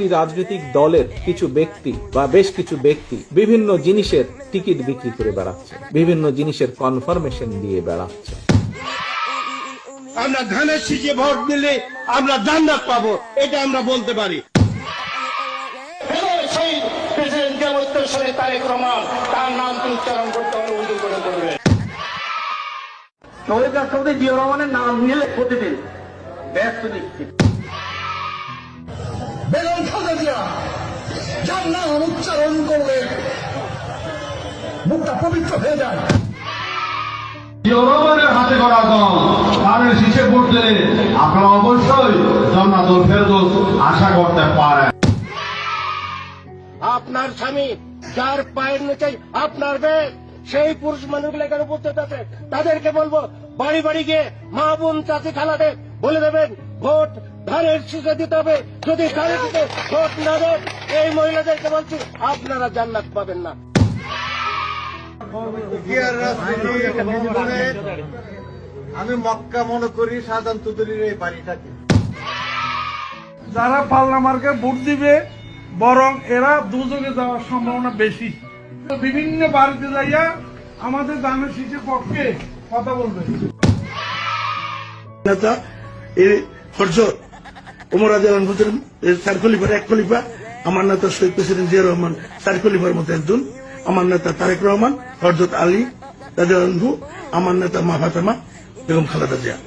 একটি রাজনৈতিক দলের কিছু ব্যক্তি বা বেশ কিছু ব্যক্তি বিভিন্ন জিনিসের টিকিট বিক্রি করে বেড়াচ্ছে, বিভিন্ন জিনিসের কনফার্মেশন দিয়ে বেড়াচ্ছে। আমরা ধানের শীষে ভোট দিলে আমরা জান্নাত পাবো, এটা আমরা বলতে পারি। সেই প্রেসিডেন্ট তারেক রহমান, তার নাম উচ্চারণ করতে হবে, উল্টো করে করবে। শহীদ রাষ্ট্রপতি জিয়া রহমানের নাম নিলে প্রতিদিন ব্যস্ত নিশ্চিত। বেগম খালেদা জিয়া যার নাম উচ্চারণ করলে মুখটা পবিত্র হয়ে যায়। জিয়া রহমানের হাতে গড়া দল ধানের শীষে ভোট দিলে আপনারা অবশ্যই জান্নাতুল ফেরদৌস আশা করতে পারেন। আপনার স্বামী যার পায়ের নিচে আপনার বেদ, সেই পুরুষ মানুষগুলো এখানে উপস্থিত আছে, তাদেরকে বলবো বাড়ি বাড়ি গিয়ে মা বোন চাচি খালাদের বলে দেবেন ভোট ধানের শীষে দিতে হবে। যদি ধানের শীষে ভোট না দেন, এই মহিলাদেরকে বলছি আপনারা জান্নাত পাবেন না। আমি মক্কা মনে করি সাধারণ তুদুরির এই বাড়িটাকে। যারা পাল্লা মার্কে ভোট দিবে বরং এরা দুযোগে যাওয়ার সম্ভাবনা বেশি। বিভিন্ন বাড়িতে যাইয়া আমাদের ধানের শীষের পক্ষে কথা বলবে। নেতা এই হযরত ওমর রাদিয়াল্লাহু আনহু চার খলিফার এক খলিফা, আমার নেতা শহীদ প্রেসিডেন্ট জিয়া রহমান চার খলিফার মতো একজন, আমার নেতা তারেক রহমান, হযরত আলী রাদিয়াল্লাহু আনহু, আমার নেতা মা ফাতেমা বেগম খালেদা জিয়া।